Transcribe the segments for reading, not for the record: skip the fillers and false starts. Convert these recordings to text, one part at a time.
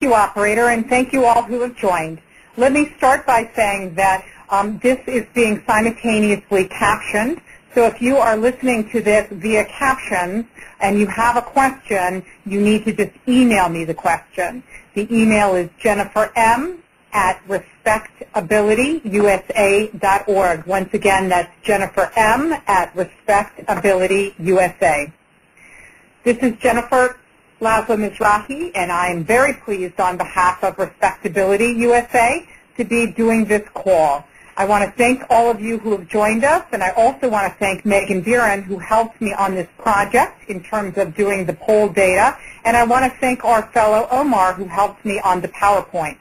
you, operator, and thank you all who have joined. Let me start by saying that this is being simultaneously captioned. So if you are listening to this via captions and you have a question, you need to just email me the question. The email is jenniferm@respectabilityusa.org. Once again, that's jenniferm@respectabilityusa. This is Jennifer Laszlo Mizrahi, and I am very pleased on behalf of Respectability USA to be doing this call. I want to thank all of you who have joined us, and I also want to thank Megan Viren, who helped me on this project in terms of doing the poll data, and I want to thank our fellow Omar, who helped me on the PowerPoint.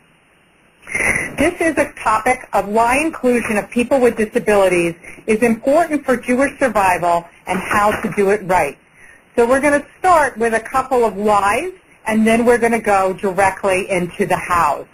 This is a topic of why inclusion of people with disabilities is important for Jewish survival and how to do it right. So we're going to start with a couple of whys, and then we're going to go directly into the hows.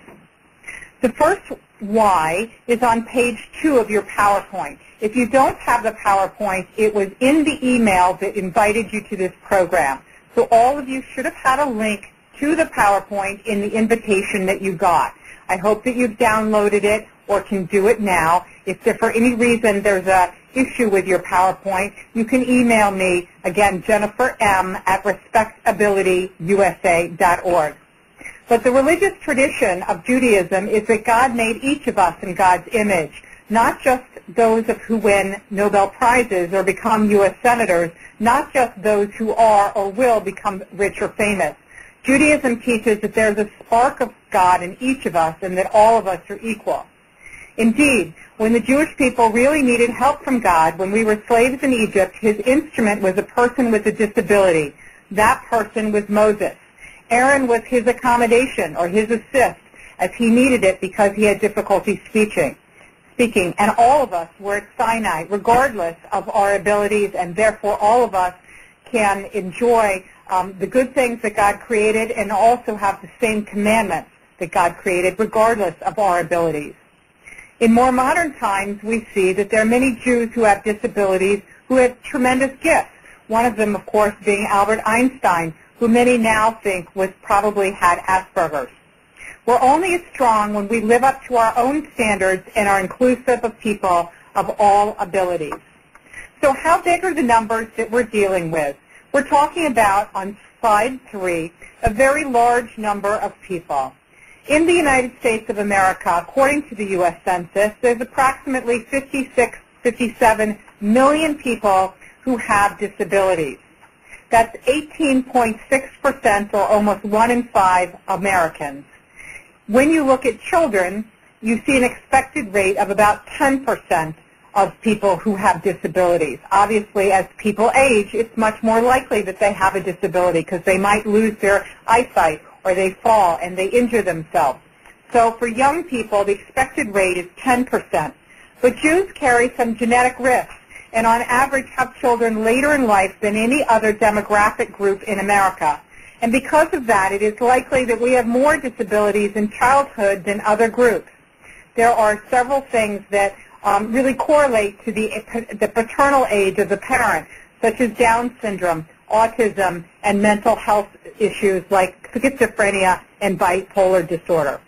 The first why is on page 2 of your PowerPoint. If you don't have the PowerPoint, it was in the email that invited you to this program. So all of you should have had a link to the PowerPoint in the invitation that you got. I hope that you've downloaded it or can do it now. If for any reason there's an issue with your PowerPoint, you can email me, again, jenniferm@respectabilityusa.org. But the religious tradition of Judaism is that God made each of us in God's image, not just those of who win Nobel Prizes or become U.S. senators, not just those who are or will become rich or famous. Judaism teaches that there's a spark of God in each of us and that all of us are equal. Indeed, when the Jewish people really needed help from God, when we were slaves in Egypt, his instrument was a person with a disability. That person was Moses. Aaron was his accommodation or his assist as he needed it because he had difficulty speaking. And all of us were at Sinai regardless of our abilities, and therefore all of us can enjoy the good things that God created and also have the same commandments that God created regardless of our abilities. In more modern times, we see that there are many Jews who have disabilities who have tremendous gifts. One of them, of course, being Albert Einstein, who many now think probably had Asperger's. We're only as strong when we live up to our own standards and are inclusive of people of all abilities. So how big are the numbers that we're dealing with? We're talking about, on slide 3, a very large number of people. In the United States of America, according to the U.S. Census, there's approximately 57 million people who have disabilities. That's 18.6%, or almost 1 in 5 Americans. When you look at children, you see an expected rate of about 10% of people who have disabilities. Obviously, as people age, it's much more likely that they have a disability because they might lose their eyesight or they fall and they injure themselves. So for young people, the expected rate is 10%. But Jews carry some genetic risks and on average have children later in life than any other demographic group in America. And because of that, it is likely that we have more disabilities in childhood than other groups. There are several things that really correlate to the paternal age of the parent, such as Down syndrome, autism, and mental health issues like schizophrenia and bipolar disorder.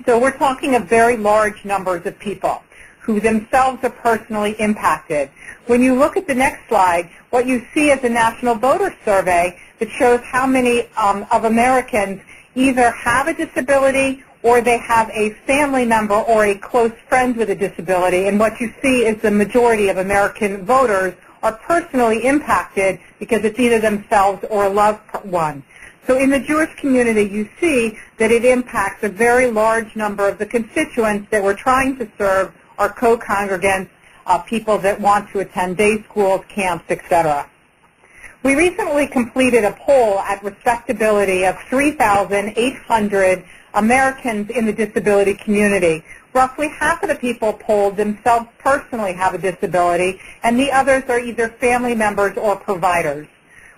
So we're talking of very large numbers of people who themselves are personally impacted. When you look at the next slide, what you see is a national voter survey that shows how many of Americans either have a disability or they have a family member or a close friend with a disability. And what you see is the majority of American voters are personally impacted because it's either themselves or a loved one. So in the Jewish community, you see that it impacts a very large number of the constituents that we're trying to serve, our co-congregants, people that want to attend day schools, camps, etc. We recently completed a poll at Respectability of 3,800 Americans in the disability community. Roughly half of the people polled themselves personally have a disability, and the others are either family members or providers.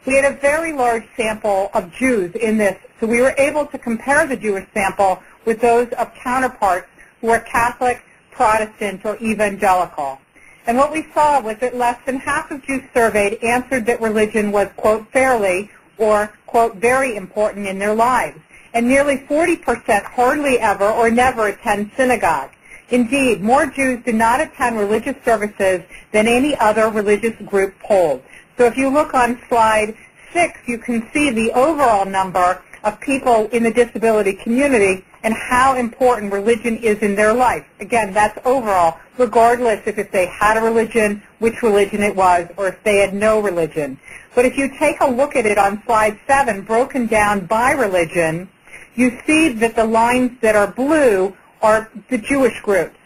We had a very large sample of Jews in this, so we were able to compare the Jewish sample with those of counterparts who are Catholic, Protestant, or evangelical. And what we saw was that less than half of Jews surveyed answered that religion was, quote, fairly or, quote, very important in their lives. and nearly 40% hardly ever or never attend synagogue. Indeed, more Jews do not attend religious services than any other religious group polled. So if you look on slide 6, you can see the overall number of people in the disability community and how important religion is in their life. Again, that's overall, regardless if they had a religion, which religion it was, or if they had no religion. But if you take a look at it on slide 7, broken down by religion, you see that the lines that are blue are the Jewish groups.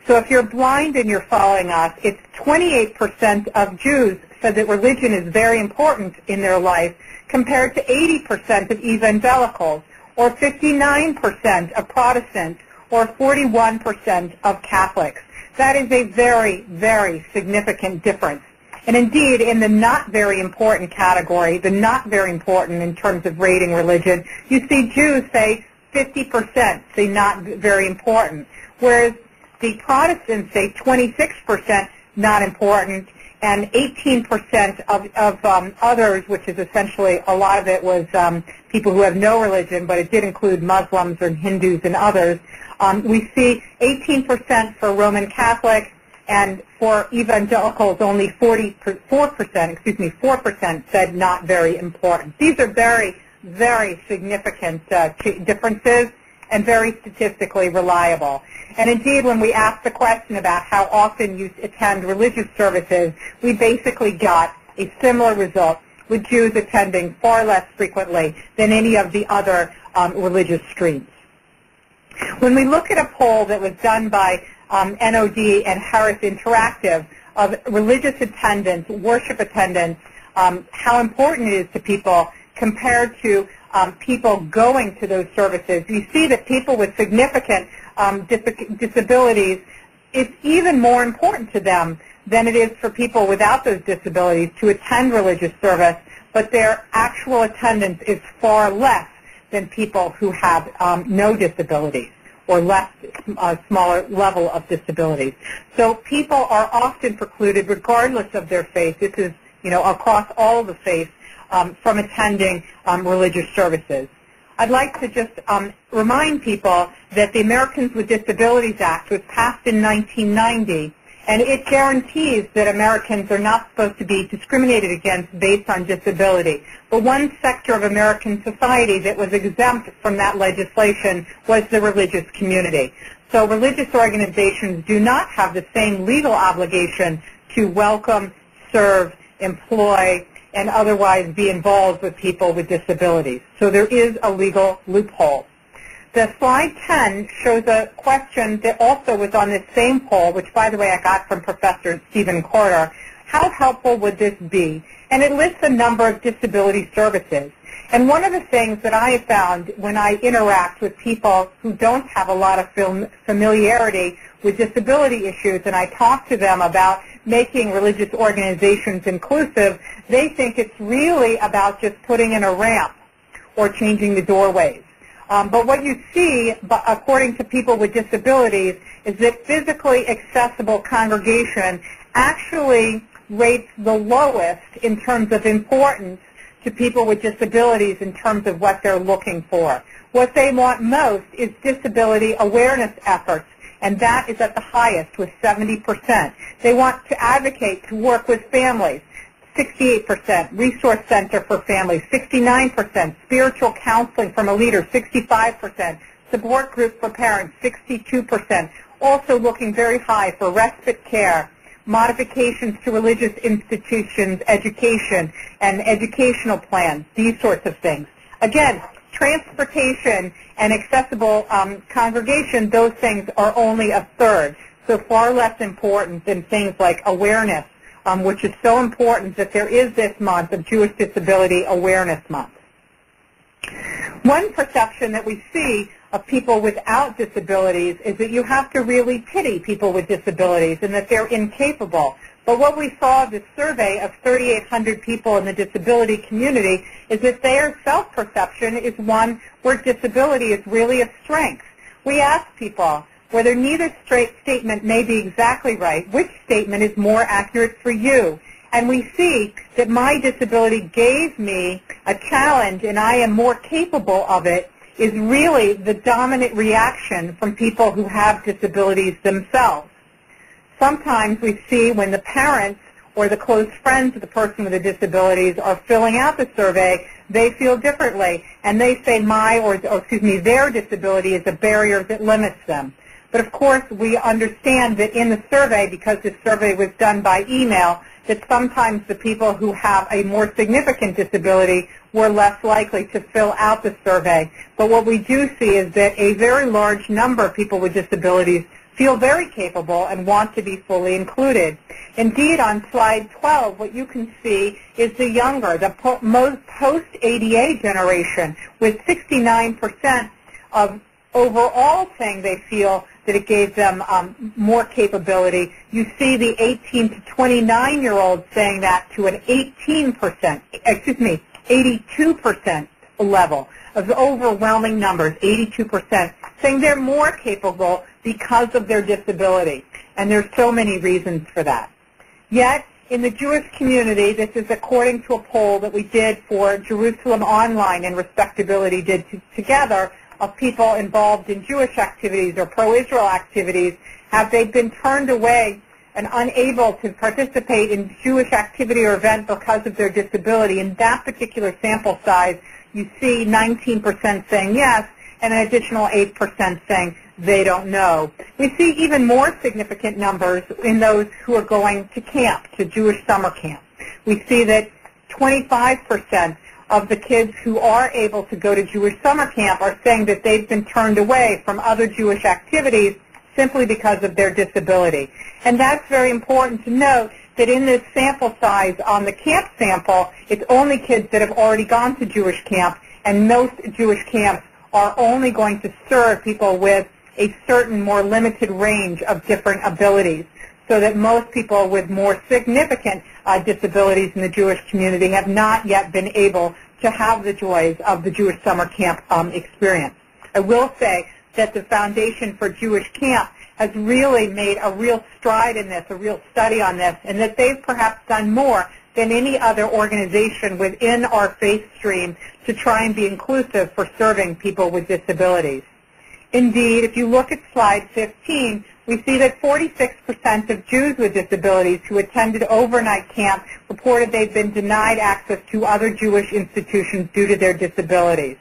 So if you're blind and you're following us, it's 28% of Jews said that religion is very important in their life, compared to 80% of evangelicals, or 59% of Protestants, or 41% of Catholics. That is a very, very significant difference. And indeed, in the not very important category, the not very important in terms of rating religion, you see Jews say 50% say not very important, whereas the Protestants say 26% not important, and 18% of others, which is essentially a lot of it was people who have no religion, but it did include Muslims and Hindus and others. We see 18% for Roman Catholic, and for evangelicals only 4% said not very important. These are very, very significant differences and very statistically reliable. And indeed, when we asked the question about how often you attend religious services, we basically got a similar result, with Jews attending far less frequently than any of the other religious streams. When we look at a poll that was done by NOD and Harris Interactive of religious attendance, worship attendance, how important it is to people compared to people going to those services, you see that people with significant disabilities, it's even more important to them than it is for people without those disabilities to attend religious service, but their actual attendance is far less than people who have no disabilities or less, smaller level of disabilities. So people are often precluded, regardless of their faith. This is, across all of the faiths, from attending religious services. I'd like to just remind people that the Americans with Disabilities Act was passed in 1990, and it guarantees that Americans are not supposed to be discriminated against based on disability. But one sector of American society that was exempt from that legislation was the religious community. So religious organizations do not have the same legal obligation to welcome, serve, employ, and otherwise be involved with people with disabilities. So there is a legal loophole. The slide 10 shows a question that also was on this same poll, which, by the way, I got from Professor Stephen Carter. How helpful would this be? And it lists a number of disability services. And one of the things that I have found when I interact with people who don't have a lot of familiarity with disability issues, and I talk to them about making religious organizations inclusive, they think it's really about just putting in a ramp or changing the doorways. But what you see, according to people with disabilities, is that physically accessible congregation actually rates the lowest in terms of importance to people with disabilities in terms of what they're looking for. What they want most is disability awareness efforts, and that is at the highest with 70%. They want to advocate to work with families, 68%, resource center for families, 69%, spiritual counseling from a leader, 65%, support group for parents, 62%, also looking very high for respite care, modifications to religious institutions, education, and educational plans, these sorts of things. Again, transportation and accessible congregation, those things are only a third, so far less important than things like awareness, which is so important that there is this month of Jewish Disability Awareness Month. One perception that we see of people without disabilities is that you have to really pity people with disabilities and that they're incapable. But what we saw of this survey of 3,800 people in the disability community is that their self-perception is one where disability is really a strength. We ask people whether neither statement may be exactly right, which statement is more accurate for you? And we see that my disability gave me a challenge and I am more capable of it is really the dominant reaction from people who have disabilities themselves. Sometimes we see when the parents or the close friends of the person with the disabilities are filling out the survey, they feel differently, and they say their disability is a barrier that limits them. But of course, we understand that in the survey, because this survey was done by email, that sometimes the people who have a more significant disability were less likely to fill out the survey. But what we do see is that a very large number of people with disabilities feel very capable and want to be fully included. Indeed, on slide 12, what you can see is the younger, the most post-ADA generation, with 69% of overall saying they feel that it gave them more capability. You see the 18 to 29-year-olds saying that to an 82% level of the overwhelming numbers, 82%, saying they're more capable because of their disability. And there's so many reasons for that. Yet, in the Jewish community, this is according to a poll that we did for Jerusalem Online and Respectability did together of people involved in Jewish activities or pro-Israel activities, have they been turned away and unable to participate in Jewish activity or event because of their disability. In that particular sample size, you see 19% saying yes, and an additional 8% saying they don't know. We see even more significant numbers in those who are going to camp, to Jewish summer camp. We see that 25% of the kids who are able to go to Jewish summer camp are saying that they've been turned away from other Jewish activities simply because of their disability. And that's very important to note that in this sample size on the camp sample, it's only kids that have already gone to Jewish camp, and most Jewish camps are only going to serve people with a certain more limited range of different abilities, so that most people with more significant disabilities in the Jewish community have not yet been able to have the joys of the Jewish summer camp experience. I will say that the Foundation for Jewish Camp has really made a real stride in this, a real study on this, and that they've perhaps done more than any other organization within our faith stream to try and be inclusive for serving people with disabilities. Indeed, if you look at slide 15, we see that 46% of Jews with disabilities who attended overnight camp reported they've been denied access to other Jewish institutions due to their disabilities.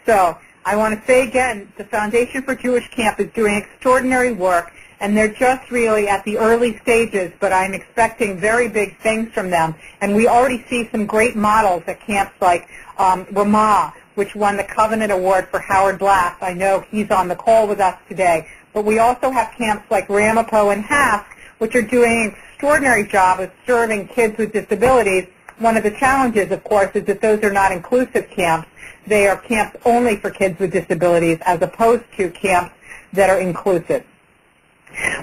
So I want to say again, the Foundation for Jewish Camp is doing extraordinary work, and they're just really at the early stages, but I'm expecting very big things from them. And we already see some great models at camps like Ramah, which won the Covenant Award for Howard Blass. I know he's on the call with us today. But we also have camps like Ramapo and HASC, which are doing an extraordinary job of serving kids with disabilities. One of the challenges, of course, is that those are not inclusive camps. They are camps only for kids with disabilities as opposed to camps that are inclusive.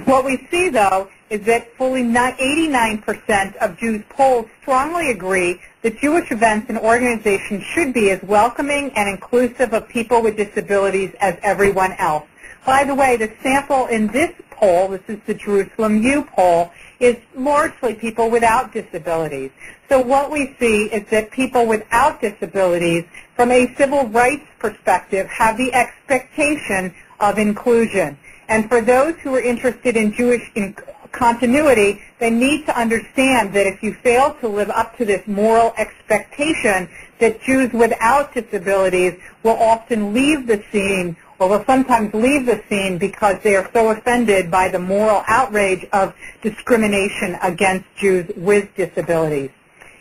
What we see, though, is that fully 89% of Jews polled strongly agree that Jewish events and organizations should be as welcoming and inclusive of people with disabilities as everyone else. By the way, the sample in this poll, this is the Jerusalem U poll, is largely people without disabilities. So what we see is that people without disabilities, from a civil rights perspective, have the expectation of inclusion. And for those who are interested in Jewish continuity, they need to understand that if you fail to live up to this moral expectation, that Jews without disabilities will often leave the scene, or will sometimes leave the scene because they are so offended by the moral outrage of discrimination against Jews with disabilities.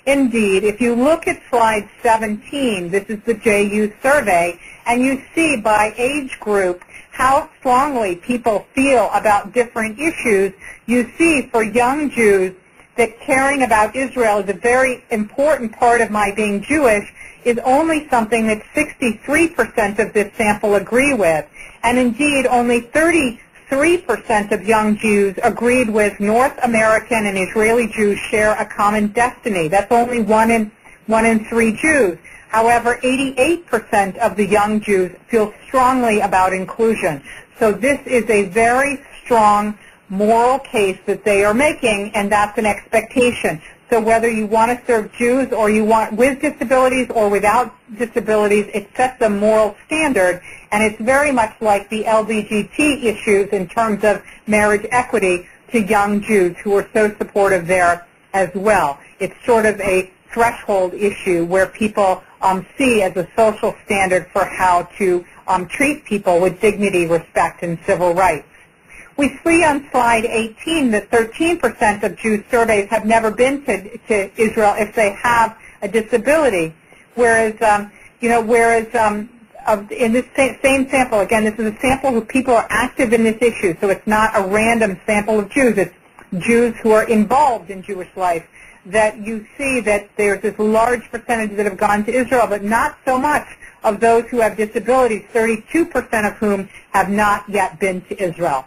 Indeed, if you look at slide 17, this is the JU survey, and you see by age group how strongly people feel about different issues, you see for young Jews that caring about Israel is a very important part of my being Jewish is only something that 63% of this sample agree with. And indeed, only 33% of young Jews agreed with North American and Israeli Jews share a common destiny. That's only one in three Jews. However, 88% of the young Jews feel strongly about inclusion. So this is a very strong moral case that they are making, and that's an expectation. So whether you want to serve Jews or you want with disabilities or without disabilities, it sets a moral standard, and it's very much like the LGBT issues in terms of marriage equity to young Jews who are so supportive there as well. It's sort of a threshold issue where people see as a social standard for how to treat people with dignity, respect, and civil rights. We see on slide 18 that 13% of Jews surveyed have never been to Israel if they have a disability, whereas in this same sample, again, this is a sample who people are active in this issue, so it's not a random sample of Jews. It's Jews who are involved in Jewish life, that you see that there's this large percentage that have gone to Israel, but not so much of those who have disabilities, 32% of whom have not yet been to Israel.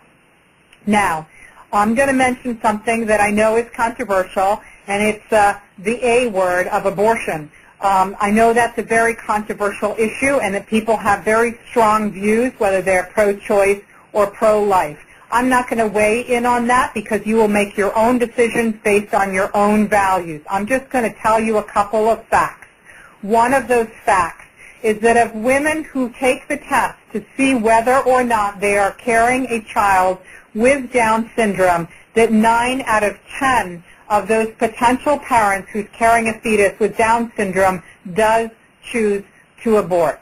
Now, I'm going to mention something that I know is controversial, and it's the A word of abortion. I know that's a very controversial issue and that people have very strong views, whether they're pro-choice or pro-life. I'm not going to weigh in on that because you will make your own decisions based on your own values. I'm just going to tell you a couple of facts. One of those facts is that of women who take the test to see whether or not they are carrying a child with Down syndrome, that 9 out of 10 of those potential parents who's carrying a fetus with Down syndrome does choose to abort.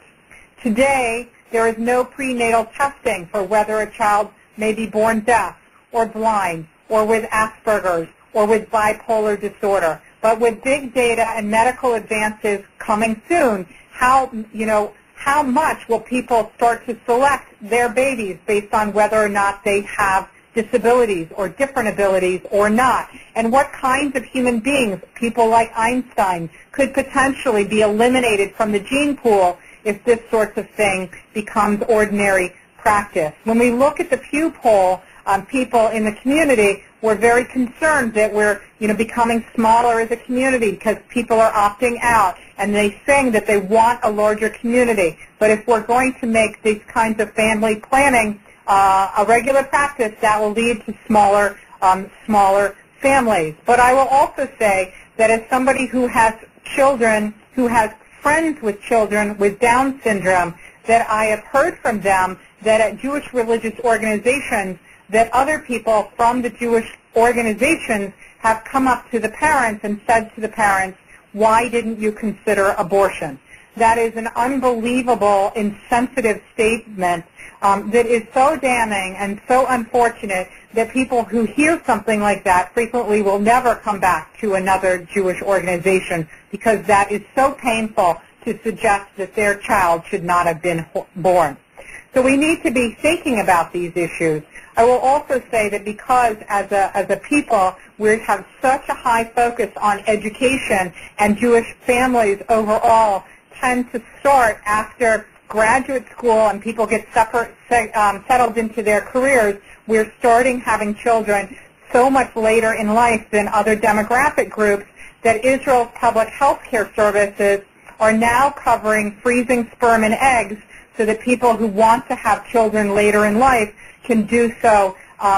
Today, there is no prenatal testing for whether a child may be born deaf or blind or with Asperger's or with bipolar disorder. But with big data and medical advances coming soon, how much will people start to select their babies based on whether or not they have disabilities or different abilities or not? And what kinds of human beings, people like Einstein, could potentially be eliminated from the gene pool if this sort of thing becomes ordinary practice? When we look at the Pew poll, people in the community were very concerned that we're becoming smaller as a community because people are opting out, and they saying that they want a larger community. But if we're going to make these kinds of family planning a regular practice, that will lead to smaller families. But I will also say that as somebody who has children, who has friends with children with Down syndrome, that I have heard from them that at Jewish religious organizations, that other people from the Jewish organizations have come up to the parents and said to the parents, why didn't you consider abortion? That is an unbelievable, insensitive statement that is so damning and so unfortunate that people who hear something like that frequently will never come back to another Jewish organization, because that is so painful to suggest that their child should not have been born. So we need to be thinking about these issues. I will also say that because as a people we have such a high focus on education, and Jewish families overall tend to start after graduate school and people get settled into their careers, we're starting having children so much later in life than other demographic groups that Israel's public health care services are now covering freezing sperm and eggs so that people who want to have children later in life can do so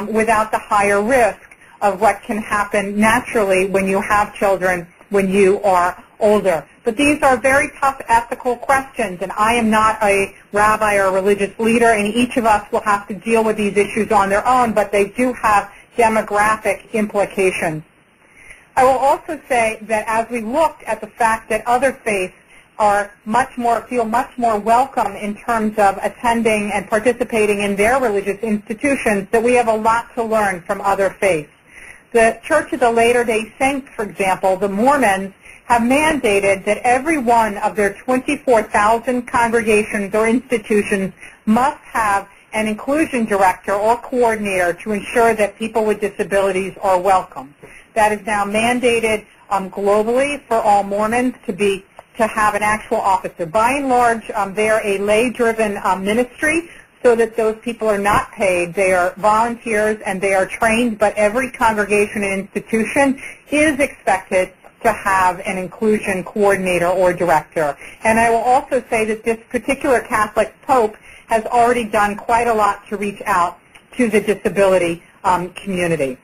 without the higher risk of what can happen naturally when you have children when you are older. But these are very tough ethical questions, and I am not a rabbi or a religious leader, and each of us will have to deal with these issues on their own, but they do have demographic implications. I will also say that as we looked at the fact that other faiths feel much more welcome in terms of attending and participating in their religious institutions, that we have a lot to learn from other faiths. The Church of the Latter-day Saints, for example, the Mormons, have mandated that every one of their 24,000 congregations or institutions must have an inclusion director or coordinator to ensure that people with disabilities are welcome. That is now mandated globally for all Mormons to have an actual officer. By and large, they're a lay-driven ministry, so that those people are not paid. They are volunteers and they are trained, but every congregation and institution is expected to have an inclusion coordinator or director. And I will also say that this particular Catholic Pope has already done quite a lot to reach out to the disability community.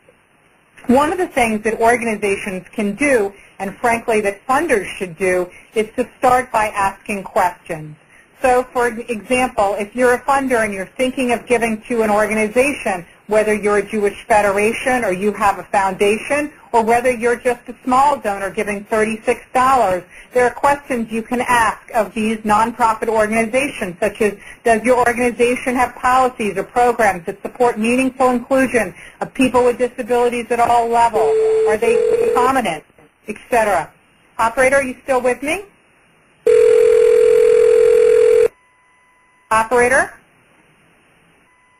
One of the things that organizations can do, and frankly that funders should do, is to start by asking questions. So, for example, if you're a funder and you're thinking of giving to an organization, whether you're a Jewish federation or you have a foundation, or whether you're just a small donor giving $36, there are questions you can ask of these nonprofit organizations, such as, does your organization have policies or programs that support meaningful inclusion of people with disabilities at all levels? Are they prominent, etc.? Operator, are you still with me? Operator?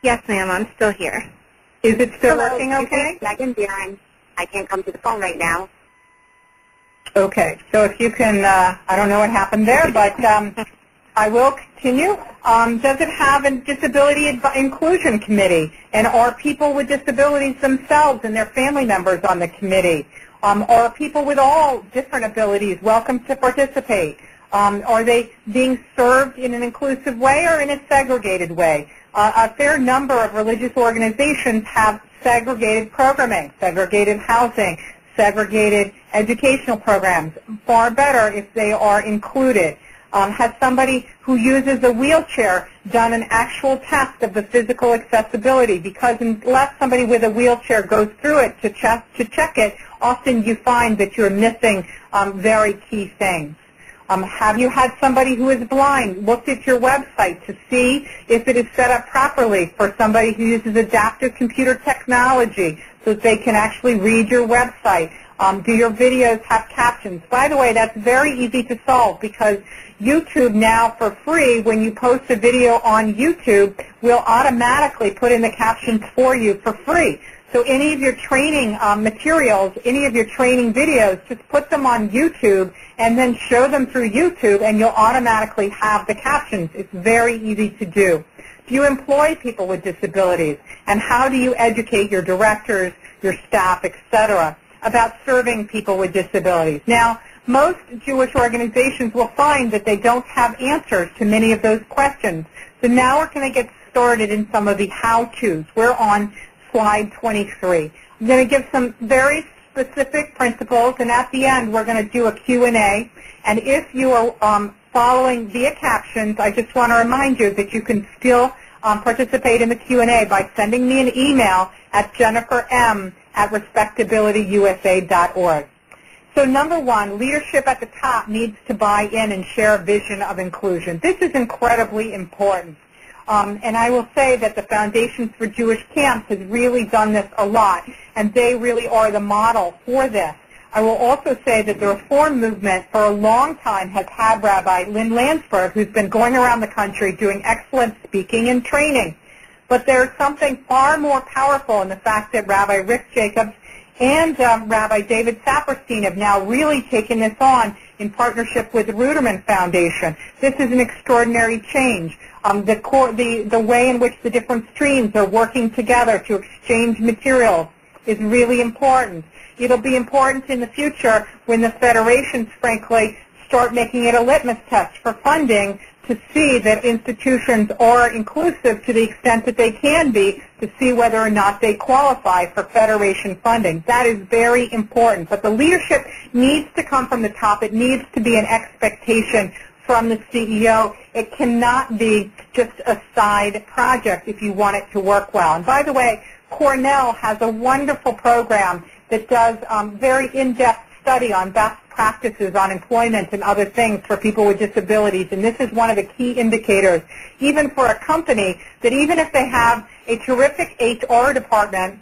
Yes, ma'am, I'm still here. Is it still Hello, working okay? Megan Deering. I can't come to the phone right now. Okay, so if you can, I don't know what happened there, but I will continue. Does it have a disability inclusion committee? And are people with disabilities themselves and their family members on the committee? Are people with all different abilities welcome to participate? Are they being served in an inclusive way or in a segregated way? A fair number of religious organizations have segregated programming, segregated housing, segregated educational programs. Far better if they are included. Has somebody who uses a wheelchair done an actual test of the physical accessibility? Because unless somebody with a wheelchair goes through it to check it, often you find that you're missing very key things. Have you had somebody who is blind looked at your website to see if it is set up properly for somebody who uses adaptive computer technology so that they can actually read your website? Do your videos have captions? By the way, that's very easy to solve because YouTube now for free, when you post a video on YouTube, will automatically put in the captions for you for free. So any of your training materials, any of your training videos, just put them on YouTube and then show them through YouTube and you'll automatically have the captions. It's very easy to do. Do you employ people with disabilities? And how do you educate your directors, your staff, etc., about serving people with disabilities? Now, most Jewish organizations will find that they don't have answers to many of those questions. So now we're going to get started in some of the how-tos. We're on slide 23. I'm going to give some very specific principles, and at the end we're going to do a Q&A. And if you are following via captions, I just want to remind you that you can still participate in the Q&A by sending me an email at jenniferm@respectabilityusa.org. So number one, leadership at the top needs to buy in and share a vision of inclusion. This is incredibly important. And I will say that the Foundations for Jewish Camps has really done this a lot, and they really are the model for this. I will also say that the Reform movement for a long time has had Rabbi Lynn Landsberg, who's been going around the country doing excellent speaking and training. But there's something far more powerful in the fact that Rabbi Rick Jacobs and Rabbi David Saperstein have now really taken this on in partnership with the Ruderman Foundation. This is an extraordinary change. The way in which the different streams are working together to exchange materials is really important. It'll be important in the future when the federations, frankly, start making it a litmus test for funding to see that institutions are inclusive to the extent that they can be, to see whether or not they qualify for federation funding. That is very important. But the leadership needs to come from the top. It needs to be an expectation from the CEO. It cannot be just a side project if you want it to work well. And by the way, Cornell has a wonderful program that does very in-depth study on best practices on employment and other things for people with disabilities. And this is one of the key indicators, even for a company, that even if they have a terrific HR department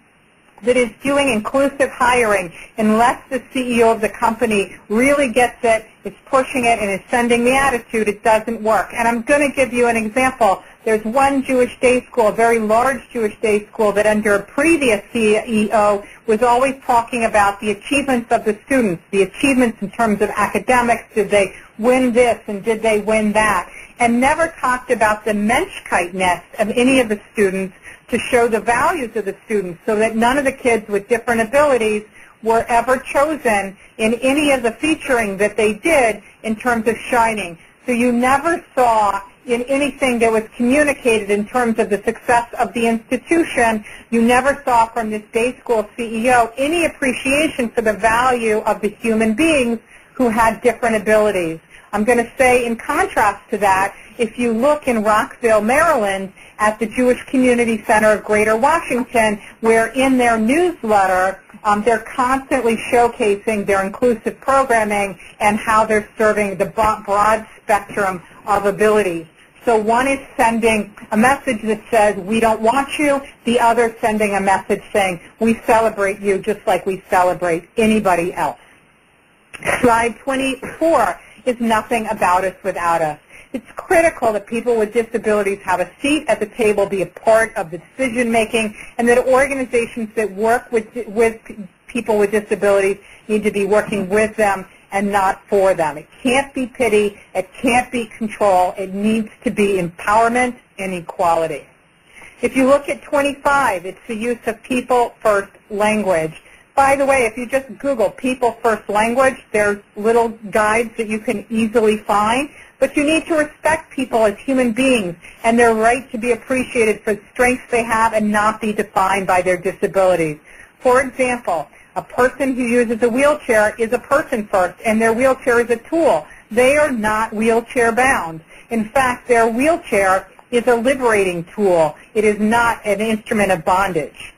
that is doing inclusive hiring, unless the CEO of the company really gets it, is pushing it, and is sending the attitude, it doesn't work. And I'm going to give you an example. There's one Jewish day school, a very large Jewish day school, that under a previous CEO was always talking about the achievements of the students, the achievements in terms of academics, did they win this and did they win that, and never talked about the menschkeitness of any of the students to show the values of the students, so that none of the kids with different abilities were ever chosen in any of the featuring that they did in terms of shining. So you never saw in anything that was communicated in terms of the success of the institution, you never saw from this day school CEO any appreciation for the value of the human beings who had different abilities. I'm going to say, in contrast to that, if you look in Rockville, Maryland, at the Jewish Community Center of Greater Washington, where in their newsletter, they're constantly showcasing their inclusive programming and how they're serving the broad spectrum of abilities. So one is sending a message that says, we don't want you. The other sending a message saying, we celebrate you just like we celebrate anybody else. Slide 24 is nothing about us without us. It's critical that people with disabilities have a seat at the table, be a part of the decision-making, and that organizations that work with people with disabilities need to be working with them and not for them. It can't be pity. It can't be control. It needs to be empowerment and equality. If you look at 25, it's the use of people-first language. By the way, if you just Google people-first language, there's little guides that you can easily find. But you need to respect people as human beings and their right to be appreciated for the strengths they have and not be defined by their disabilities. For example, a person who uses a wheelchair is a person first, and their wheelchair is a tool. They are not wheelchair bound. In fact, their wheelchair is a liberating tool. It is not an instrument of bondage.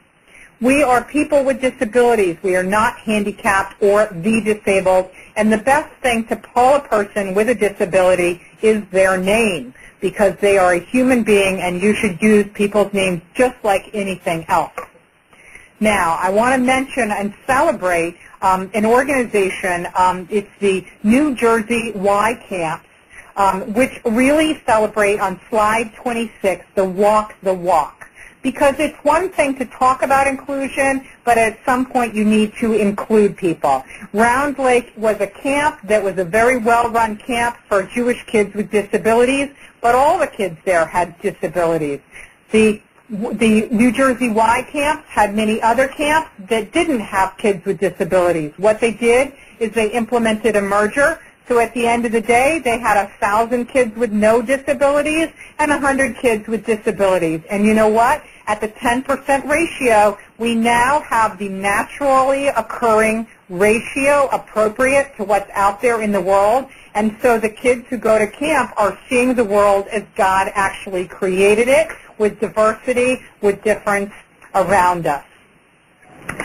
We are people with disabilities. We are not handicapped or the disabled. And the best thing to call a person with a disability is their name, because they are a human being, and you should use people's names just like anything else. Now, I want to mention and celebrate an organization. It's the New Jersey Y Camps, which really celebrate on slide 26 the Walk the Walk. Because it's one thing to talk about inclusion, but at some point you need to include people. Round Lake was a camp that was a very well-run camp for Jewish kids with disabilities, but all the kids there had disabilities. The New Jersey Y camps had many other camps that didn't have kids with disabilities. What they did is they implemented a merger. So at the end of the day, they had 1,000 kids with no disabilities and 100 kids with disabilities. And you know what? At the 10% ratio, we now have the naturally occurring ratio appropriate to what's out there in the world. And so the kids who go to camp are seeing the world as God actually created it, with diversity, with difference around us.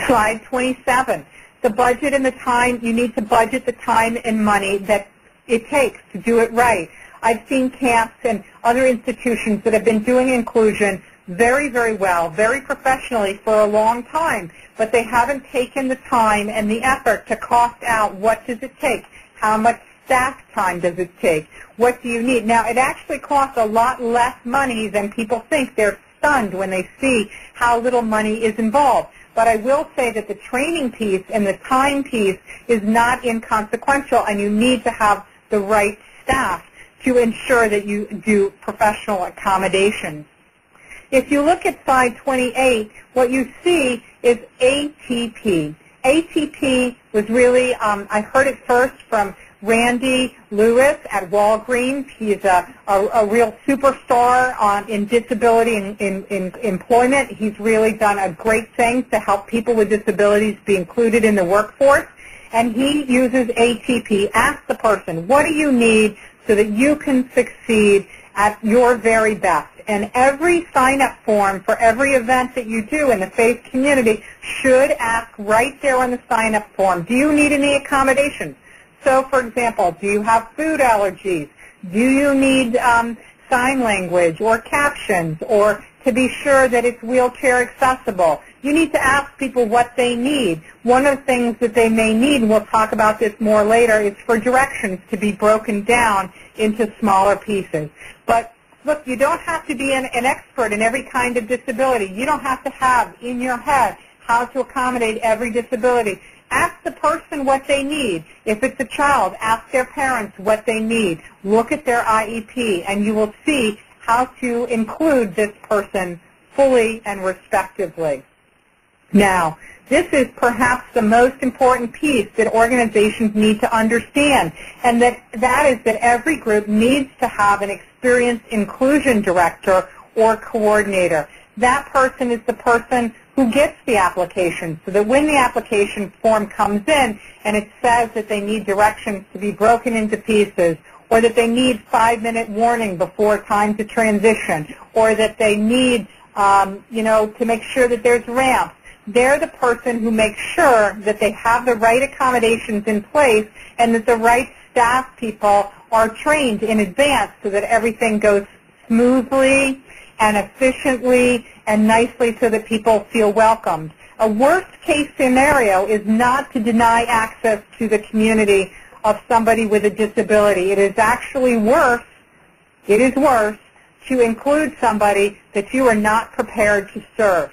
Slide 27. The budget and the time, you need to budget the time and money that it takes to do it right. I've seen camps and other institutions that have been doing inclusion very, very well, very professionally for a long time, but they haven't taken the time and the effort to cost out what does it take, how much staff time does it take, what do you need. Now, it actually costs a lot less money than people think. They're stunned when they see how little money is involved. But I will say that the training piece and the time piece is not inconsequential, and you need to have the right staff to ensure that you do professional accommodations. If you look at slide 28, what you see is ATP. ATP was really, I heard it first from Randy Lewis at Walgreens. He's a real superstar in disability in employment. He's really done a great thing to help people with disabilities be included in the workforce. And he uses ATP. Ask the person, what do you need so that you can succeed at your very best? And every sign-up form for every event that you do in the faith community should ask right there on the sign-up form, do you need any accommodations? So, for example, do you have food allergies? Do you need sign language or captions, or to be sure that it's wheelchair accessible? You need to ask people what they need. One of the things that they may need, and we'll talk about this more later, is for directions to be broken down into smaller pieces. But look, you don't have to be an expert in every kind of disability. You don't have to have in your head how to accommodate every disability. Ask the person what they need. If it's a child, ask their parents what they need. Look at their IEP, and you will see how to include this person fully and respectively. Now, This is perhaps the most important piece that organizations need to understand, and that is that every group needs to have an experienced inclusion director or coordinator. That person is the person who gets the application, so that when the application form comes in and it says that they need directions to be broken into pieces, or that they need 5-minute warning before time to transition, or that they need, to make sure that there's ramps, they're the person who makes sure that they have the right accommodations in place and that the right staff people are trained in advance so that everything goes smoothly and efficiently and nicely so that people feel welcomed. A worst-case scenario is not to deny access to the community of somebody with a disability. It is actually worse, to include somebody that you are not prepared to serve.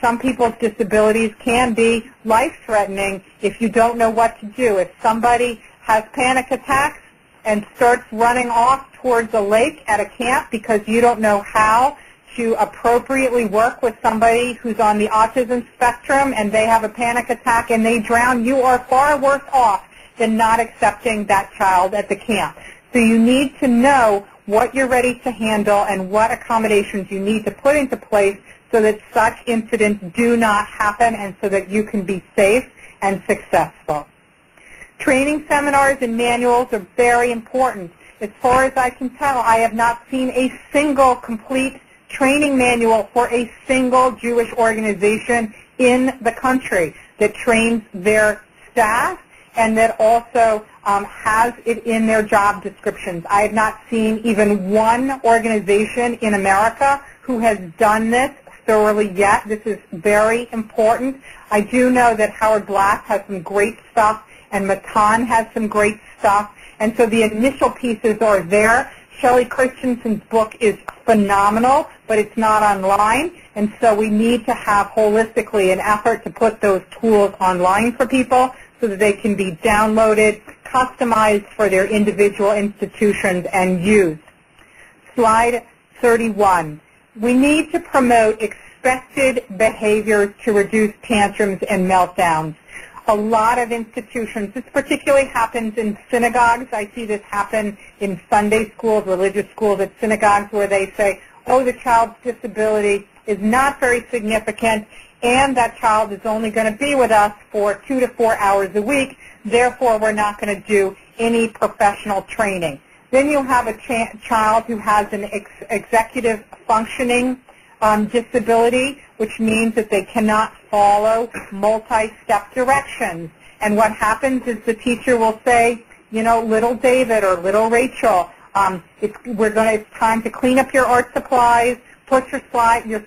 Some people's disabilities can be life-threatening if you don't know what to do. If somebody has panic attacks and starts running off towards a lake at a camp because you don't know how to appropriately work with somebody who's on the autism spectrum and they have a panic attack and they drown, you are far worse off than not accepting that child at the camp. So you need to know what you're ready to handle and what accommodations you need to put into place so that such incidents do not happen and so that you can be safe and successful. Training seminars and manuals are very important. As far as I can tell, I have not seen a single complete training manual for a single Jewish organization in the country that trains their staff and that also has it in their job descriptions. I have not seen even one organization in America who has done this thoroughly yet. This is very important. I do know that Howard Black has some great stuff and Matan has some great stuff, and so the initial pieces are there. Shelley Christensen's book is phenomenal, but it's not online, and so we need to have holistically an effort to put those tools online for people so that they can be downloaded, customized for their individual institutions and used. Slide 31. We need to promote expected behaviors to reduce tantrums and meltdowns. A lot of institutions, this particularly happens in synagogues. I see this happen in Sunday schools, religious schools at synagogues where they say, oh, the child's disability is not very significant and that child is only going to be with us for 2 to 4 hours a week, therefore we're not going to do any professional training. Then you have a child who has an executive functioning disability, which means that they cannot follow multi-step directions. And what happens is the teacher will say, you know, little David or little Rachel, it's time to clean up your art supplies, put your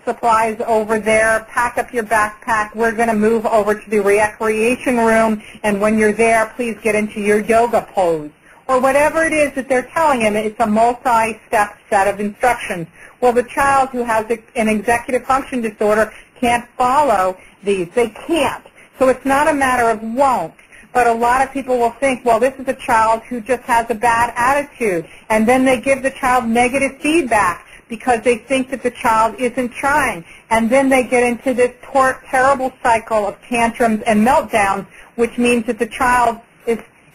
supplies over there, pack up your backpack, we're going to move over to the recreation room, and when you're there, please get into your yoga pose. Or whatever it is that they're telling him, it's a multi-step set of instructions. Well, the child who has an executive function disorder can't follow these. They can't. So it's not a matter of won't. But a lot of people will think, well, this is a child who just has a bad attitude. And then they give the child negative feedback because they think that the child isn't trying. And then they get into this terrible cycle of tantrums and meltdowns, which means that the child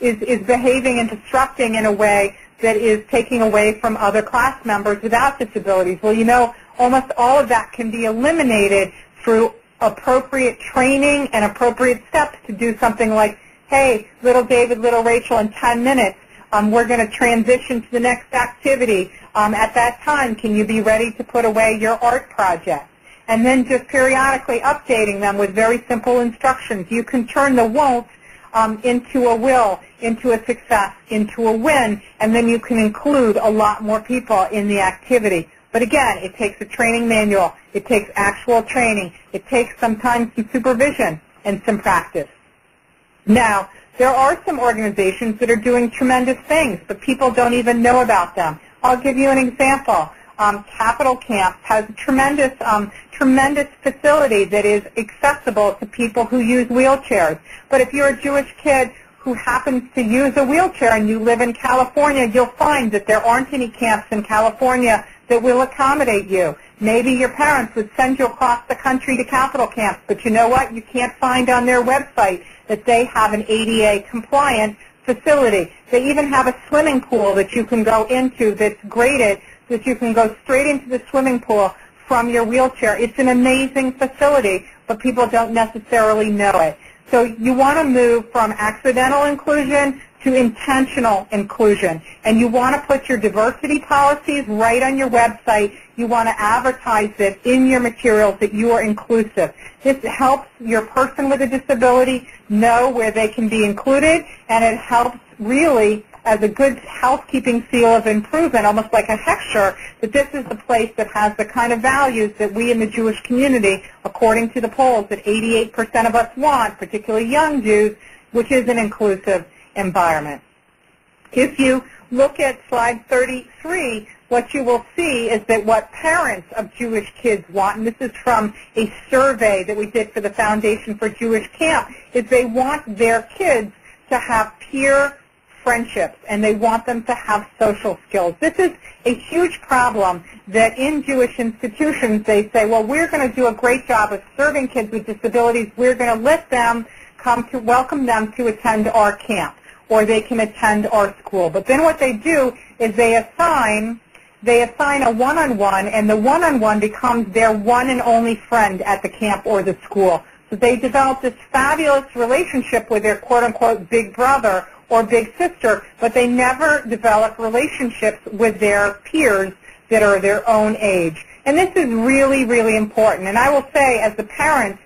is behaving and disrupting in a way that is taking away from other class members without disabilities. Well, you know, almost all of that can be eliminated through appropriate training and appropriate steps to do something like, hey, little David, little Rachel, in 10 minutes, we're going to transition to the next activity. At that time, can you be ready to put away your art project? And then just periodically updating them with very simple instructions. You can turn the won't into a will, into a success, into a win, and then you can include a lot more people in the activity. But again, it takes a training manual. It takes actual training. It takes sometimes some supervision and some practice. Now, there are some organizations that are doing tremendous things, but people don't even know about them. I'll give you an example. Capital Camp has a tremendous facility that is accessible to people who use wheelchairs. But if you're a Jewish kid who happens to use a wheelchair and you live in California, you'll find that there aren't any camps in California that will accommodate you. Maybe your parents would send you across the country to capital camps, but you know what? You can't find on their website that they have an ADA compliant facility. They even have a swimming pool that you can go into that's graded, so that you can go straight into the swimming pool from your wheelchair. It's an amazing facility, but people don't necessarily know it. So you want to move from accidental inclusion to intentional inclusion. And you want to put your diversity policies right on your website. You want to advertise it in your materials that you are inclusive. This helps your person with a disability know where they can be included, and it helps really as a good housekeeping seal of improvement, almost like a hechsher, that this is the place that has the kind of values that we in the Jewish community, according to the polls, that 88% of us want, particularly young Jews, which is an inclusive environment. If you look at slide 33, what you will see is that what parents of Jewish kids want, and this is from a survey that we did for the Foundation for Jewish Camp, is they want their kids to have peer friendships, and they want them to have social skills. This is a huge problem that in Jewish institutions they say, well, we're going to do a great job of serving kids with disabilities. We're going to let them welcome them to attend our camp, or they can attend our school. But then what they do is they assign a one-on-one, and the one-on-one becomes their one and only friend at the camp or the school. So they develop this fabulous relationship with their quote-unquote big brother or big sister, but they never develop relationships with their peers that are their own age. And this is really, really important. And I will say, as a parent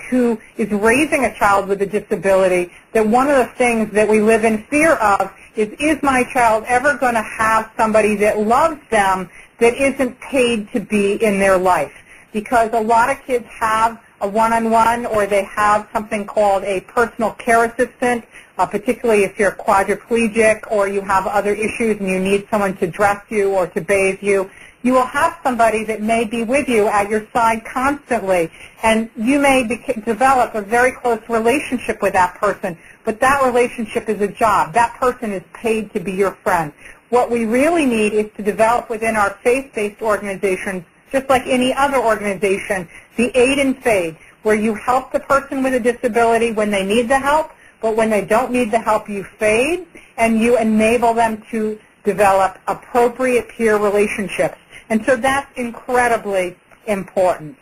who is raising a child with a disability, that one of the things that we live in fear of is my child ever going to have somebody that loves them that isn't paid to be in their life? Because a lot of kids have a one-on-one, or they have something called a personal care assistant, particularly if you're quadriplegic or you have other issues and you need someone to dress you or to bathe you. You will have somebody that may be with you at your side constantly, and you may develop a very close relationship with that person, but that relationship is a job. That person is paid to be your friend. What we really need is to develop within our faith-based organizations, just like any other organization, the aid and fade, where you help the person with a disability when they need the help, but when they don't need the help, you fade, and you enable them to develop appropriate peer relationships. And so that's incredibly important.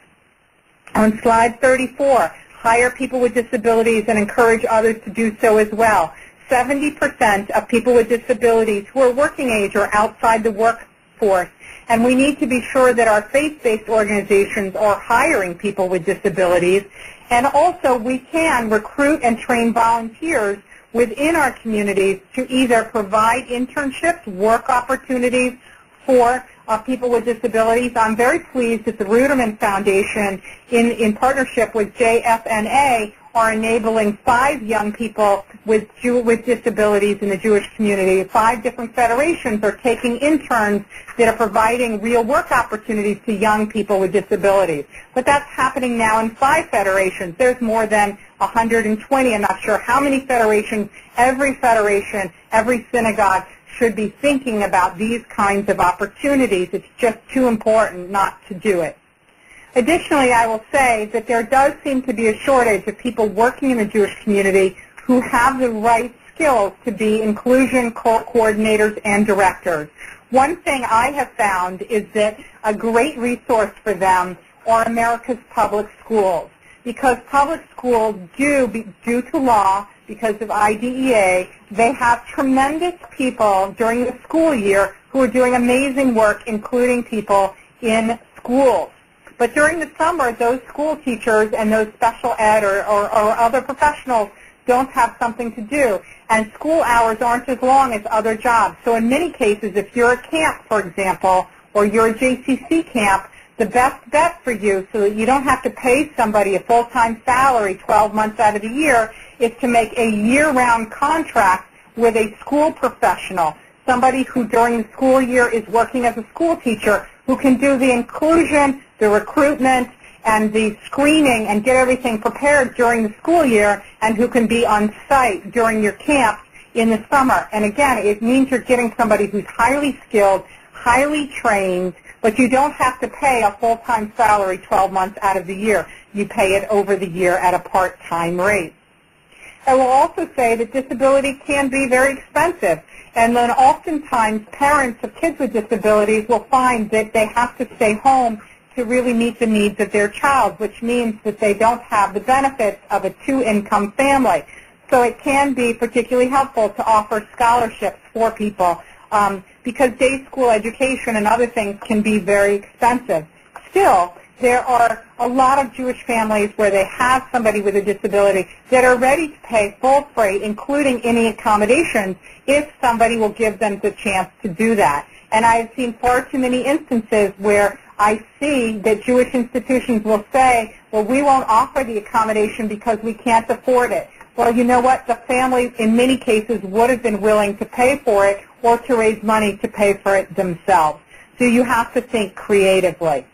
On slide 34, hire people with disabilities and encourage others to do so as well. 70% of people with disabilities who are working age are outside the workforce, and we need to be sure that our faith-based organizations are hiring people with disabilities. And also we can recruit and train volunteers within our communities to either provide internships, work opportunities for people with disabilities. I'm very pleased that the Ruderman Foundation, in partnership with JFNA, are enabling 5 young people with disabilities in the Jewish community. 5 different federations are taking interns that are providing real work opportunities to young people with disabilities. But that's happening now in 5 federations. There's more than 120. I'm not sure how many federations. Every federation, every synagogue should be thinking about these kinds of opportunities. It's just too important not to do it. Additionally, I will say that there does seem to be a shortage of people working in the Jewish community who have the right skills to be inclusion coordinators and directors. One thing I have found is that a great resource for them are America's public schools, because public schools due to law, because of IDEA, they have tremendous people during the school year who are doing amazing work, including people in schools. But during the summer, those school teachers and those special ed or other professionals don't have something to do, and school hours aren't as long as other jobs. So in many cases, if you're a camp, for example, or you're a JCC camp, the best bet for you, so that you don't have to pay somebody a full-time salary 12 months out of the year, is to make a year-round contract with a school professional, somebody who during the school year is working as a school teacher, who can do the inclusion, the recruitment, and the screening and get everything prepared during the school year, and who can be on site during your camp in the summer. And again, it means you're getting somebody who's highly skilled, highly trained, but you don't have to pay a full-time salary 12 months out of the year. You pay it over the year at a part-time rate. I will also say that disability can be very expensive, and then oftentimes parents of kids with disabilities will find that they have to stay home to really meet the needs of their child, which means that they don't have the benefits of a two-income family. So it can be particularly helpful to offer scholarships for people because day school education and other things can be very expensive. Still, there are a lot of Jewish families where they have somebody with a disability that are ready to pay full freight, including any accommodations, if somebody will give them the chance to do that. And I've seen far too many instances where I see that Jewish institutions will say, well, we won't offer the accommodation because we can't afford it. Well, you know what? The families, in many cases, would have been willing to pay for it or to raise money to pay for it themselves. So you have to think creatively.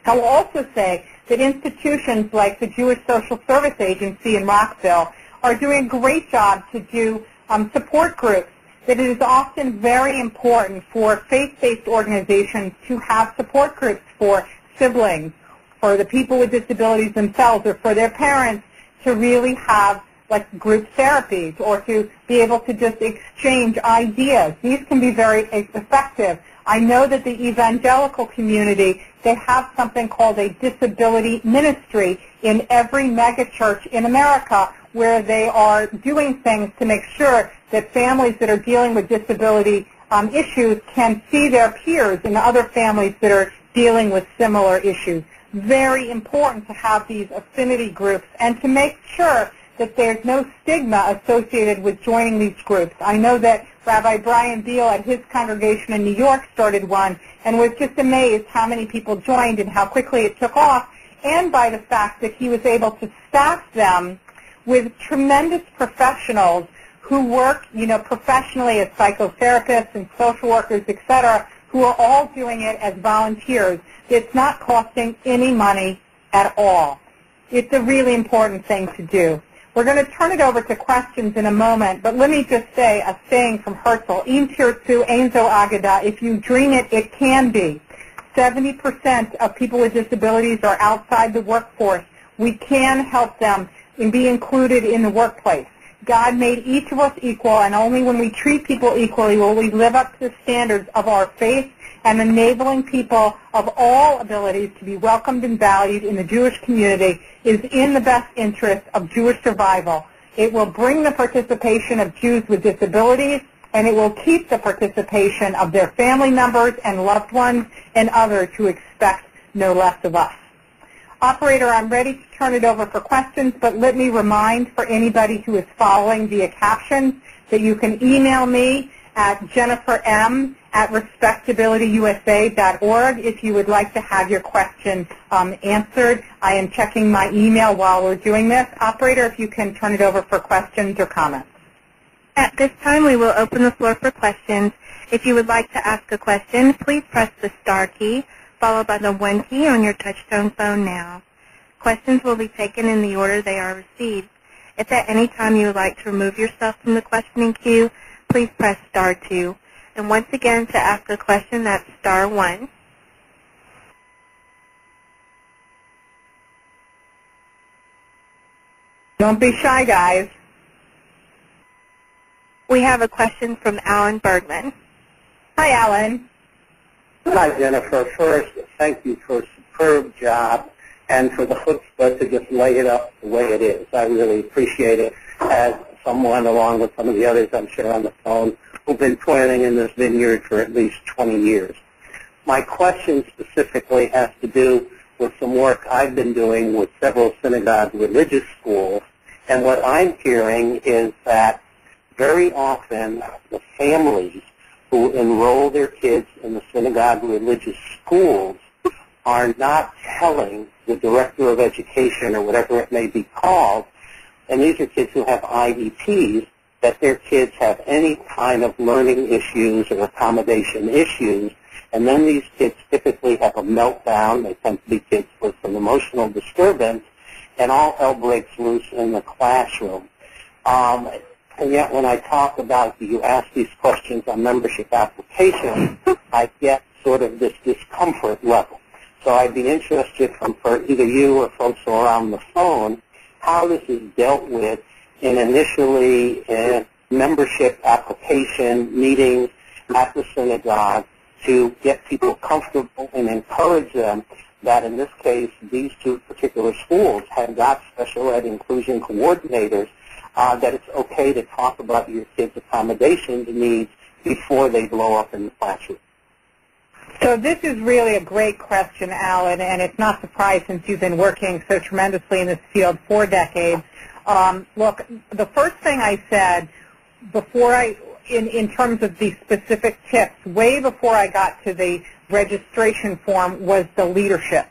I will also say that institutions like the Jewish Social Service Agency in Rockville are doing a great job to do support groups, that it is often very important for faith-based organizations to have support groups for siblings, for the people with disabilities themselves, or for their parents to really have like group therapies or to be able to just exchange ideas. These can be very effective. I know that the evangelical community, they have something called a disability ministry in every megachurch in America where they are doing things to make sure that families that are dealing with disability issues can see their peers and other families that are dealing with similar issues. Very important to have these affinity groups and to make sure that there's no stigma associated with joining these groups. I know that Rabbi Brian Beal at his congregation in New York started one and was just amazed how many people joined and how quickly it took off, and by the fact that he was able to staff them with tremendous professionals who work, professionally as psychotherapists and social workers, etc., who are all doing it as volunteers. It's not costing any money at all. It's a really important thing to do. We're going to turn it over to questions in a moment, but let me just say a saying from Herzl, Im tirtzu ein zo agada, if you dream it, it can be. 70% of people with disabilities are outside the workforce. We can help them and be included in the workplace. God made each of us equal, and only when we treat people equally will we live up to the standards of our faith, and enabling people of all abilities to be welcomed and valued in the Jewish community is in the best interest of Jewish survival. It will bring the participation of Jews with disabilities, and it will keep the participation of their family members and loved ones and others who expect no less of us. Operator, I'm ready to turn it over for questions, but let me remind for anybody who is following via captions that you can email me at jenniferm@respectabilityusa.org if you would like to have your question answered. I am checking my email while we're doing this. Operator, if you can turn it over for questions or comments. At this time, we will open the floor for questions. If you would like to ask a question, please press the star key, followed by the 1 key on your touch-tone phone now. Questions will be taken in the order they are received. If at any time you would like to remove yourself from the questioning queue, please press star 2. And once again, to ask a question, that's star 1. Don't be shy, guys. We have a question from Alan Bergman. Hi, Alan. Hi, Jennifer. First, thank you for a superb job and for the chutzpah to just lay it up the way it is. I really appreciate it as someone, along with some of the others I'm sure on the phone, who've been toiling in this vineyard for at least 20 years. My question specifically has to do with some work I've been doing with several synagogue religious schools, and what I'm hearing is that very often the families who enroll their kids in the synagogue religious schools are not telling the director of education, or whatever it may be called, and these are kids who have IEPs, that their kids have any kind of learning issues or accommodation issues, and then these kids typically have a meltdown. They tend to be kids with some emotional disturbance, and all hell breaks loose in the classroom. And yet when I talk about, do you ask these questions on membership applications, I get sort of this discomfort level. So I'd be interested for either you or folks who are on the phone, how this is dealt with in initially membership application meetings at the synagogue to get people comfortable and encourage them that in this case these two particular schools have got special ed inclusion coordinators, that it's okay to talk about your kids' accommodations needs before they blow up in the classroom. So this is really a great question, Alan, and it's not surprising since you've been working so tremendously in this field for decades. Look, the first thing I said before in terms of the specific tips, way before I got to the registration form, was the leadership.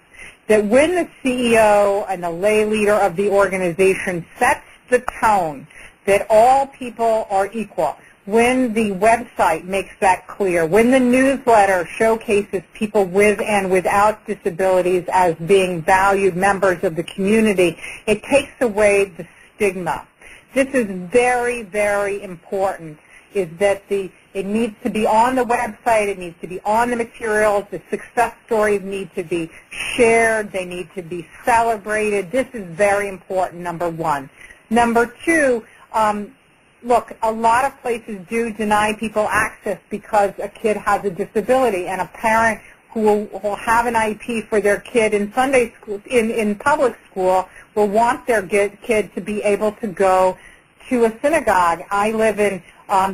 That when the CEO and the lay leader of the organization sets the tone that all people are equal, when the website makes that clear, when the newsletter showcases people with and without disabilities as being valued members of the community, it takes away the stigma. This is very, very important, is that it needs to be on the website, it needs to be on the materials, the success stories need to be shared, they need to be celebrated. This is very important, number one. Number two, look, a lot of places do deny people access because a kid has a disability, and a parent who will have an IEP for their kid in Sunday school, in public school, will want their kid to be able to go to a synagogue. I live in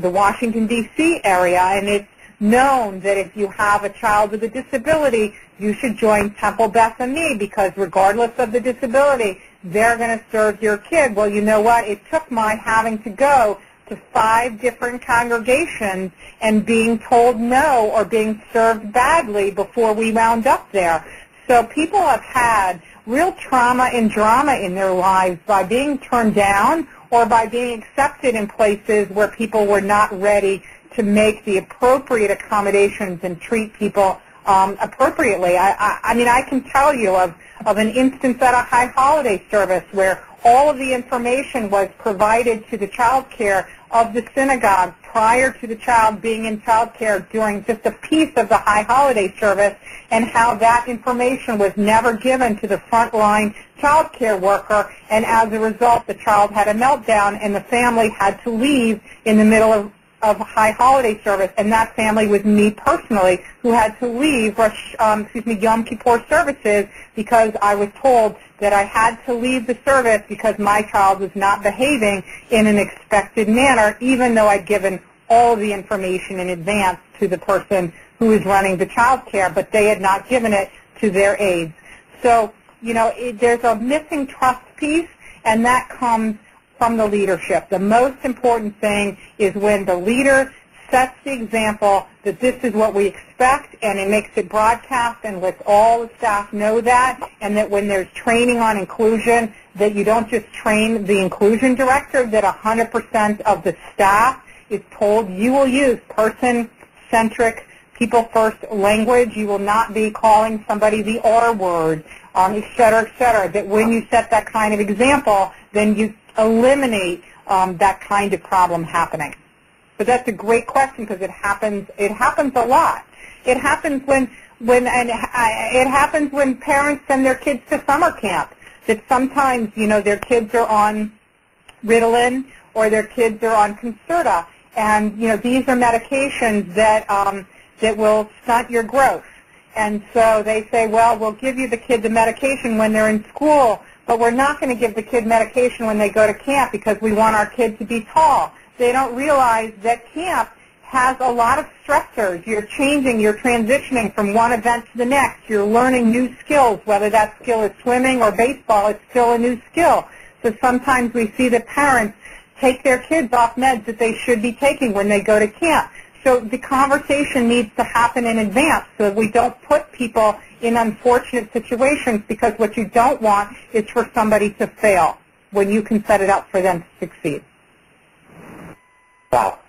the Washington, D.C. area, and it's known that if you have a child with a disability, you should join Temple Beth Ami, because regardless of the disability, they're going to serve your kid. Well, you know what? It took my having to go to 5 different congregations and being told no or being served badly before we wound up there. So people have had real trauma and drama in their lives by being turned down or by being accepted in places where people were not ready to make the appropriate accommodations and treat people appropriately. I mean, I can tell you of an instance at a high holiday service where all of the information was provided to the child care of the synagogue prior to the child being in child care during just a piece of the high holiday service, and how that information was never given to the frontline child care worker, and as a result the child had a meltdown and the family had to leave in the middle of high holiday service, and that family was me personally, who had to leave Yom Kippur services because I was told that I had to leave the service because my child was not behaving in an expected manner, even though I'd given all of the information in advance to the person who was running the child care, but they had not given it to their aides. So, you know, there's a missing trust piece, and that comes from the leadership. The most important thing is when the leader sets the example that this is what we expect, and it makes it broadcast and lets all the staff know that, and that when there's training on inclusion, that you don't just train the inclusion director, that 100% of the staff is told you will use person-centric, people-first language. You will not be calling somebody the R word, et cetera, that when you set that kind of example, then you eliminate that kind of problem happening. But that's a great question, because it happens a lot. It happens when parents send their kids to summer camp. That sometimes, you know, their kids are on Ritalin or their kids are on Concerta, and you know, these are medications that that will stunt your growth. And so they say, well, we'll give you the kid the medication when they're in school, but we're not going to give the kid medication when they go to camp because we want our kid to be tall. They don't realize that camp has a lot of stressors. You're changing, you're transitioning from one event to the next. You're learning new skills. Whether that skill is swimming or baseball, it's still a new skill. So sometimes we see that parents take their kids off meds that they should be taking when they go to camp. So the conversation needs to happen in advance so that we don't put people in unfortunate situations, because what you don't want is for somebody to fail when you can set it up for them to succeed. Wow.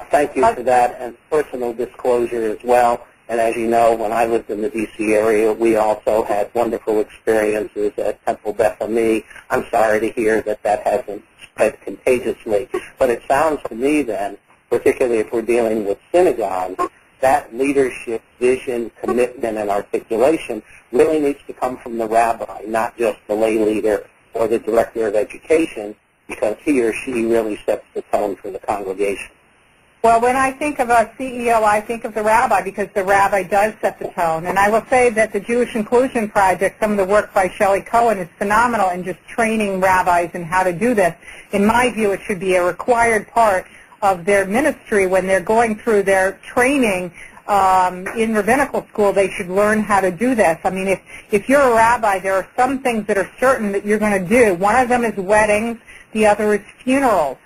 Thank you for that, and personal disclosure as well. And as you know, when I lived in the D.C. area, we also had wonderful experiences at Temple Beth Ami. I'm sorry to hear that that hasn't spread contagiously. But it sounds to me then, particularly if we're dealing with synagogues, that leadership, vision, commitment, and articulation really needs to come from the rabbi, not just the lay leader or the director of education, because he or she really sets the tone for the congregation. Well, when I think of a CEO, I think of the rabbi because the rabbi does set the tone. And I will say that the Jewish Inclusion Project, some of the work by Shelley Cohen, is phenomenal in just training rabbis in how to do this. In my view, it should be a required part of their ministry when they're going through their training in rabbinical school. They should learn how to do this. I mean, if you're a rabbi, there are some things that are certain that you're going to do. One of them is weddings. The other is funerals.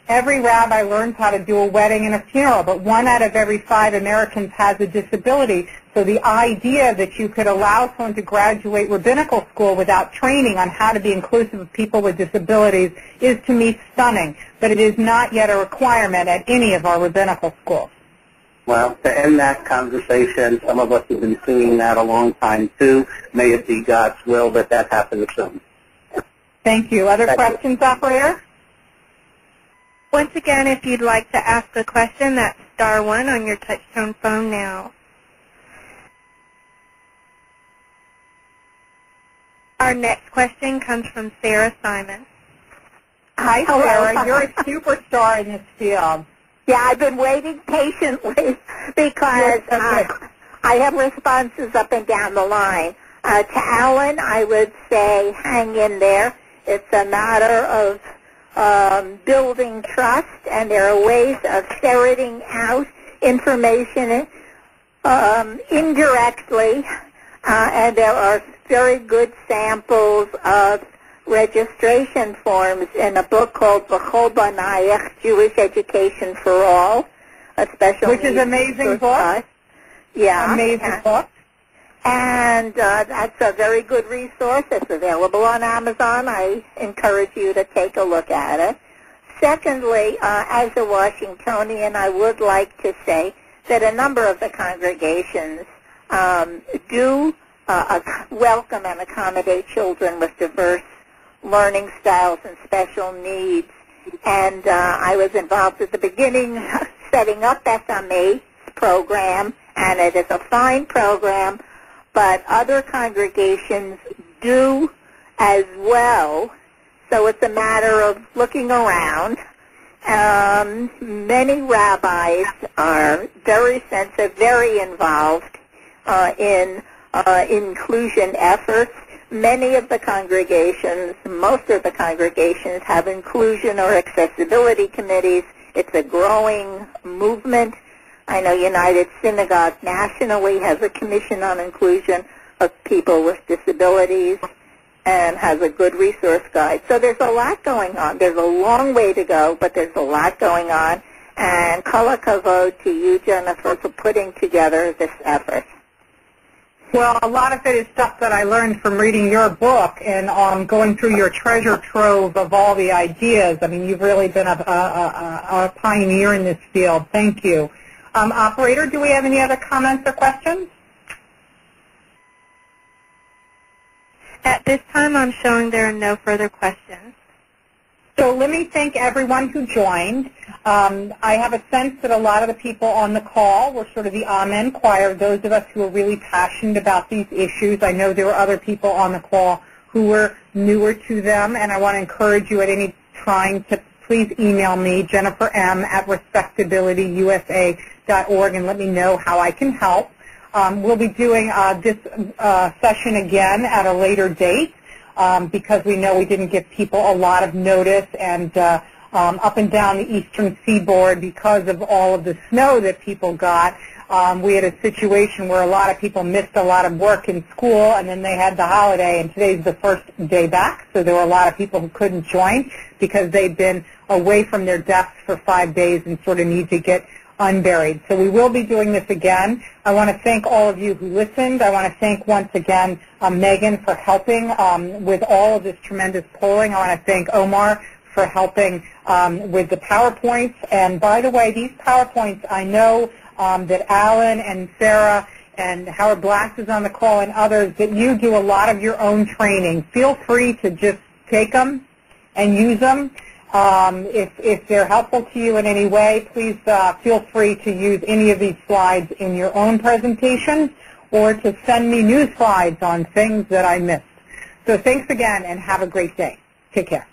Every rabbi learns how to do a wedding and a funeral, but 1 out of every 5 Americans has a disability. So the idea that you could allow someone to graduate rabbinical school without training on how to be inclusive of people with disabilities is, to me, stunning. But it is not yet a requirement at any of our rabbinical schools. Well, to end that conversation, some of us have been singing that a long time, too. May it be God's will that that happens soon. Thank you. Other questions, operator? Once again, if you'd like to ask a question, that's *1 on your touch-tone phone now. Our next question comes from Sarah Simon. Hi, Sarah. You're a superstar in this field. Yeah, I've been waiting patiently because I have responses up and down the line. To Alan, I would say hang in there. It's a matter of building trust, and there are ways of ferreting out information indirectly, and there are very good samples of registration forms in a book called B'chol Banayach, Jewish Education for All, a special which is an amazing book. Yeah. Amazing book. And that's a very good resource. It's available on Amazon. I encourage you to take a look at it. Secondly, as a Washingtonian, I would like to say that a number of the congregations do welcome and accommodate children with diverse learning styles and special needs. And I was involved at the beginning setting up SMA's program, and it is a fine program. But other congregations do as well, so it's a matter of looking around. Many rabbis are very sensitive, very involved in inclusion efforts. Many of the congregations, most of the congregations, have inclusion or accessibility committees. It's a growing movement. I know United Synagogue nationally has a commission on inclusion of people with disabilities and has a good resource guide. So there's a lot going on. There's a long way to go, but there's a lot going on. And kol hakavod to you, Jennifer, for putting together this effort. Well, a lot of it is stuff that I learned from reading your book and going through your treasure trove of all the ideas. I mean, you've really been a pioneer in this field. Thank you. Operator, do we have any other comments or questions? At this time, I'm showing there are no further questions. So let me thank everyone who joined. I have a sense that a lot of the people on the call were sort of the Amen choir, those of us who are really passionate about these issues. I know there were other people on the call who were newer to them, and I want to encourage you at any time to please email me, jenniferm@respectabilityusa.org, and let me know how I can help. We'll be doing this session again at a later date because we know we didn't give people a lot of notice, and up and down the eastern seaboard, because of all of the snow that people got, we had a situation where a lot of people missed a lot of work in school, and then they had the holiday, and today's the first day back, so there were a lot of people who couldn't join because they'd been away from their desks for 5 days and sort of need to get unburied. So we will be doing this again. I want to thank all of you who listened. I want to thank once again Megan for helping with all of this tremendous polling. I want to thank Omar for helping with the PowerPoints. And by the way, these PowerPoints, I know that Alan and Sarah and Howard Blass is on the call and others, that you do a lot of your own training. Feel free to just take them and use them. If they're helpful to you in any way, please feel free to use any of these slides in your own presentation or to send me new slides on things that I missed. So thanks again and have a great day. Take care.